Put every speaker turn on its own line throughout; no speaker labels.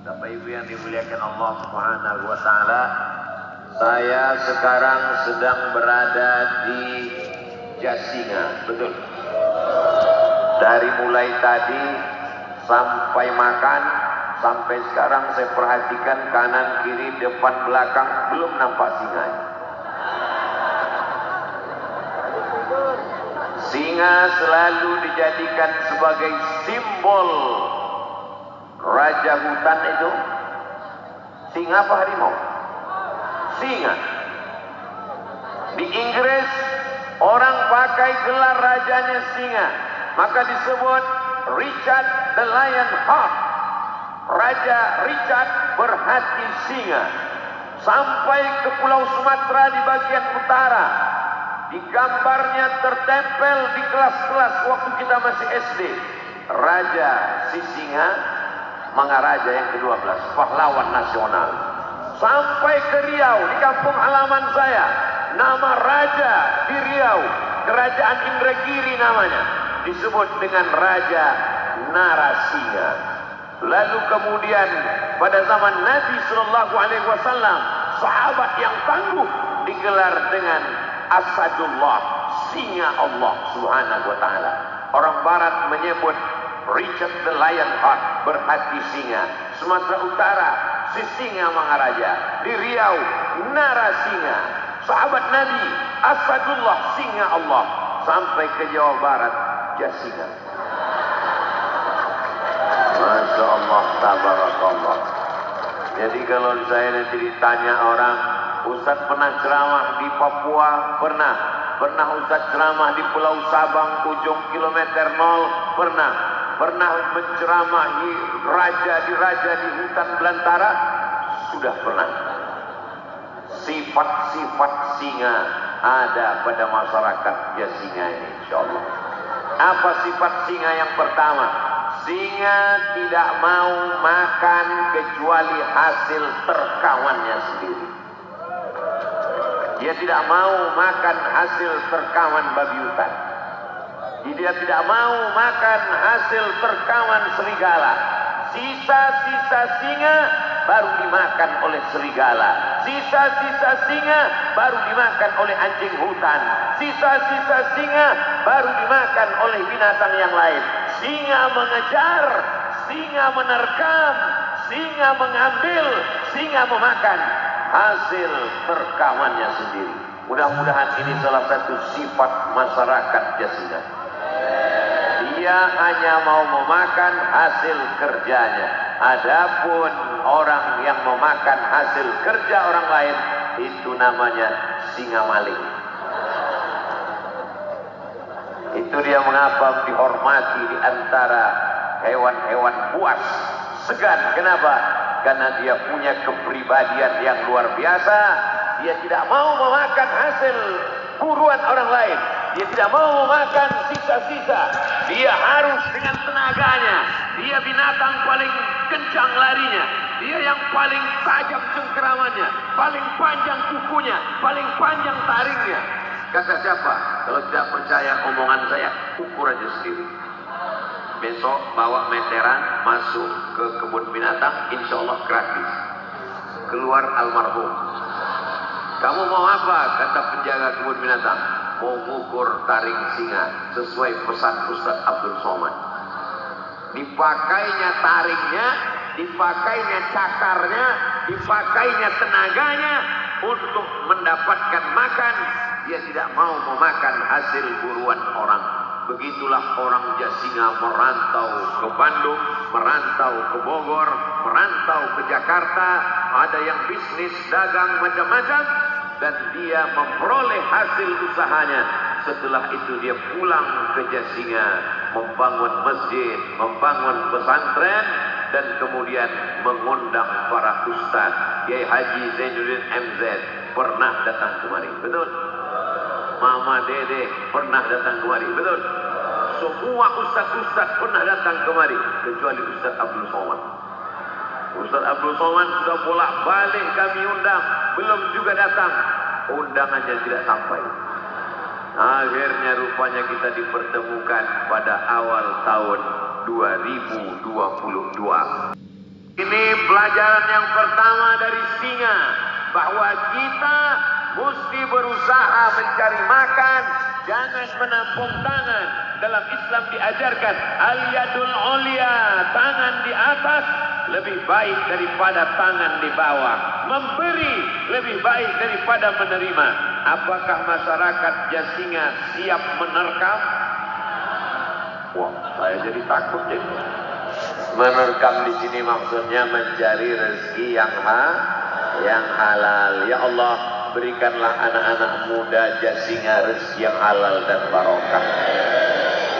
Bapak Ibu yang dimuliakan Allah Subhanahu wa taala, saya sekarang sedang berada di Jasinga, betul. Dari mulai tadi sampai makan, sampai sekarang saya perhatikan kanan, kiri, depan, belakang, belum nampak singa. Singa selalu dijadikan sebagai simbol raja hutan itu. Singa apa harimau? Singa. Di Inggris orang pakai gelar rajanya singa, maka disebut Richard the Lionheart. Raja Richard berhati singa. Sampai ke Pulau Sumatera di bagian utara, di gambarnya tertempel di kelas-kelas waktu kita masih SD, Raja si singa, Mangaraja yang ke-12, pahlawan nasional. Sampai ke Riau, di kampung halaman saya, nama raja di Riau, Kerajaan Indragiri namanya, disebut dengan Raja Narasinga. Lalu kemudian pada zaman Nabi Sallallahu Alaihi Wasallam, sahabat yang tangguh digelar dengan Asadullah, singa Allah Subhanahu Wa Taala. Orang Barat menyebut Richard the Lionheart, berhati singa. Sumatera Utara, si singa Mangaraja. Di Riau, Narasinga. Sahabat Nabi, Asadullah, singa Allah. Sampai ke Jawa Barat, Jasinga. Masya Allah, tabarakallah. Jadi kalau saya nanti ditanya orang, Ustaz pernah ceramah di Papua? Pernah. Pernah Ustaz ceramah di Pulau Sabang, ujung kilometer 0? Pernah. Pernah menceramahi raja di hutan belantara? Sudah pernah. Sifat-sifat singa ada pada masyarakat Jasinga ini, insyaallah. Apa sifat singa yang pertama? Singa tidak mau makan kecuali hasil terkawannya sendiri. Dia tidak mau makan hasil terkawan babi hutan. Dia tidak mau makan hasil terkawan serigala. Sisa-sisa singa baru dimakan oleh serigala. Sisa-sisa singa baru dimakan oleh anjing hutan. Sisa-sisa singa baru dimakan oleh binatang yang lain. Singa mengejar, singa menerkam, singa mengambil, singa memakan hasil terkawannya sendiri. Mudah-mudahan ini salah satu sifat masyarakat Jasinga. Dia hanya mau memakan hasil kerjanya. Adapun orang yang memakan hasil kerja orang lain, itu namanya singa maling. Itu dia mengapa dihormati di antara hewan-hewan buas, segan. Kenapa? Karena dia punya kepribadian yang luar biasa. Dia tidak mau memakan hasil buruan orang lain. Dia tidak mau memakan sisa-sisa. Dia harus dengan tenaganya. Dia binatang paling kencang larinya. Dia yang paling tajam cengkeramannya, paling panjang kukunya, paling panjang taringnya. Kata siapa? Kalau tidak percaya omongan saya, ukur aja sendiri. Besok bawa meteran masuk ke kebun binatang, insya Allah gratis. Keluar almarhum. Kamu mau apa? Kata penjaga kebun binatang. Mau mengukur taring singa sesuai pesan Ustaz Abdul Somad. Dipakainya taringnya, dipakainya cakarnya, dipakainya tenaganya untuk mendapatkan makan. Dia tidak mau memakan hasil buruan orang. Begitulah orang Jasinga merantau ke Bandung, merantau ke Bogor, merantau ke Jakarta. Ada yang bisnis, dagang, macam-macam. Dan dia memperoleh hasil usahanya. Setelah itu dia pulang ke Jasinga, membangun masjid, membangun pesantren, dan kemudian mengundang para ustaz. Kiai Haji Zainuddin MZ pernah datang kemari, betul? Mama Dede pernah datang kemari, betul? Semua ustaz-ustaz pernah datang kemari, kecuali Ustaz Abdul Somad. Ustaz Abdul Somad sudah bolak-balik kami undang, belum juga datang. Undangannya tidak sampai. Akhirnya rupanya kita dipertemukan pada awal tahun 2022. Ini pelajaran yang pertama dari singa, bahwa kita mesti berusaha mencari makan, jangan menampung tangan. Dalam Islam diajarkan al-yadul ulya, tangan di atas lebih baik daripada tangan di bawah. Memberi lebih baik daripada menerima. Apakah masyarakat Jasinga siap menerkam? Wah, saya jadi takut jadi. Menerkam di sini maksudnya mencari rezeki yang halal. Ya Allah, berikanlah anak-anak muda Jasinga rezeki yang halal dan barokah.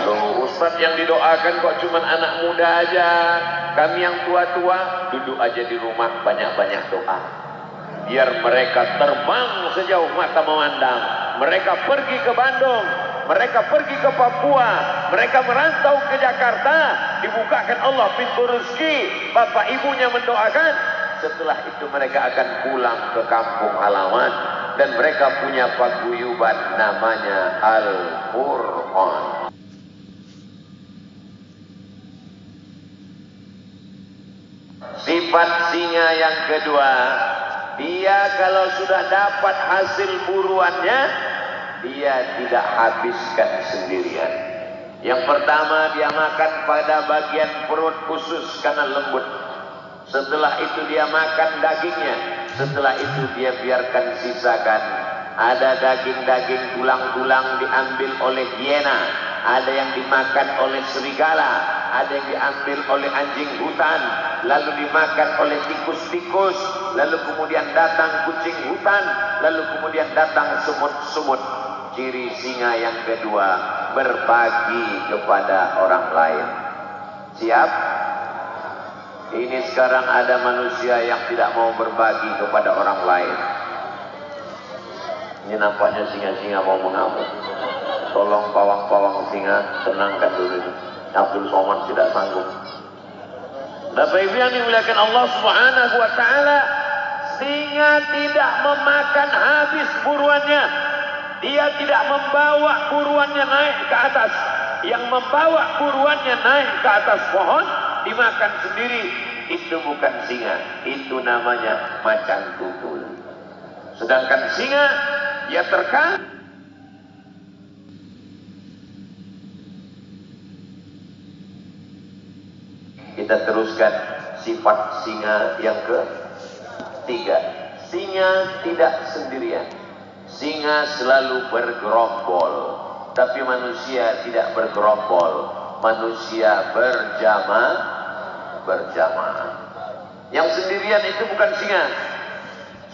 Loh, Ustaz yang didoakan kok cuma anak muda aja. Kami yang tua-tua duduk aja di rumah, banyak-banyak doa. Biar mereka terbang sejauh mata memandang. Mereka pergi ke Bandung, mereka pergi ke Papua, mereka merantau ke Jakarta. Dibukakan Allah pintu rezeki, bapak ibunya mendoakan. Setelah itu mereka akan pulang ke kampung halaman. Dan mereka punya paguyuban namanya Al-Qur'an. Sifat singa yang kedua, dia kalau sudah dapat hasil buruannya, dia tidak habiskan sendirian. Yang pertama, dia makan pada bagian perut khusus karena lembut. Setelah itu dia makan dagingnya. Setelah itu dia biarkan sisakan. Ada daging-daging tulang-tulang diambil oleh hiena. Ada yang dimakan oleh serigala. Ada yang diambil oleh anjing hutan. Lalu dimakan oleh tikus-tikus. Lalu kemudian datang kucing hutan. Lalu kemudian datang semut-semut. Ciri singa yang kedua, berbagi kepada orang lain. Siap? Ini sekarang ada manusia yang tidak mau berbagi kepada orang lain. Ini nampaknya singa-singa mau mengamuk. Tolong pawang-pawang singa tenangkan dulu ini. Abdul Somad tidak sanggup. Bapak Ibu yang dimuliakan Allah Subhanahu wa taala, singa tidak memakan habis buruannya. Dia tidak membawa buruannya naik ke atas. Yang membawa buruannya naik ke atas pohon dimakan sendiri. Itu bukan singa, itu namanya macan tutul. Sedangkan singa, dia terkam. Kita teruskan sifat singa yang ketiga. Singa tidak sendirian. Singa selalu bergerombol. Tapi manusia tidak bergerombol. Manusia berjamaah. Yang sendirian itu bukan singa.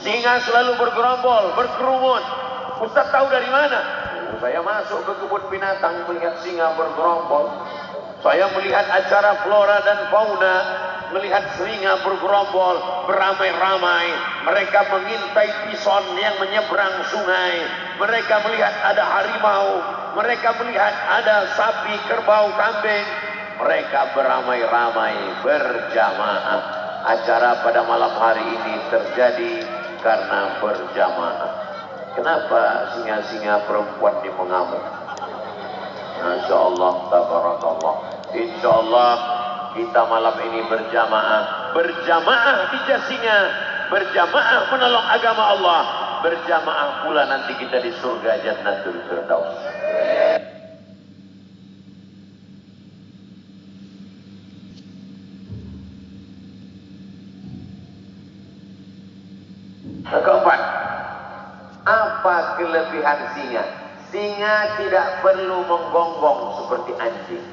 Singa selalu bergerombol, berkerumun. Ustaz tahu dari mana? Saya masuk ke kebun binatang melihat singa bergerombol. Saya melihat acara flora dan fauna, melihat singa bergerombol, beramai-ramai. Mereka mengintai bison yang menyeberang sungai. Mereka melihat ada harimau. Mereka melihat ada sapi, kerbau, kambing. Mereka beramai-ramai, berjamaah. Acara pada malam hari ini terjadi karena berjamaah. Kenapa singa-singa perempuan ini mengamuk? Masya Allah, tabarakallah. Insya Allah kita malam ini berjamaah. Berjamaah di Jasinga. Berjamaah menolong agama Allah. Berjamaah pula nanti kita di surga Jannatul Firdaus. Keempat, apa kelebihan singa? Singa tidak perlu menggonggong seperti anjing.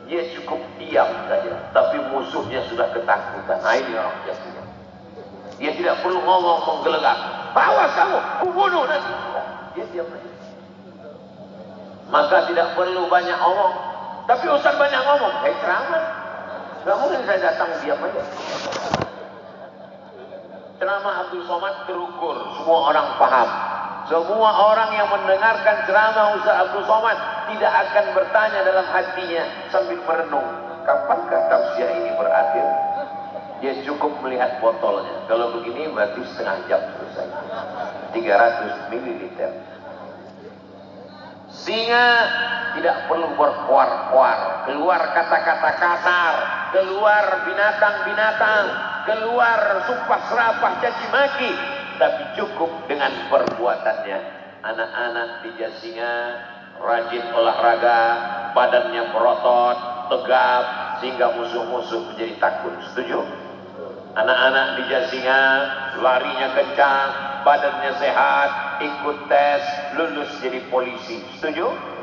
Dia cukup diam saja, tapi musuhnya sudah ketakutan. Nah, ini orang Jasinga. Dia tidak perlu ngomong menggelegak. Awas kamu, kubunuh nanti. Dia diam saja. Maka tidak perlu banyak ngomong. Tapi Ustaz banyak ngomong, kayak ceramah. Gak mungkin saya datang diam aja. Ceramah Abdul Somad terukur, semua orang paham. Semua orang yang mendengarkan ceramah Ustaz Abdul Somad tidak akan bertanya dalam hatinya sambil merenung, kapankah tausiah ini berakhir? Dia cukup melihat botolnya. Kalau begini berarti setengah jam selesai. 300 ml. Singa tidak perlu berkuar-kuar, keluar kata-kata kasar, keluar binatang-binatang. keluar sumpah serapah caci maki, tapi cukup dengan perbuatannya. Anak-anak di Jasinga rajin olahraga, badannya berotot, tegap, sehingga musuh-musuh menjadi takut. Setuju? Anak-anak di Jasinga larinya kencang, badannya sehat, ikut tes, lulus jadi polisi. Setuju?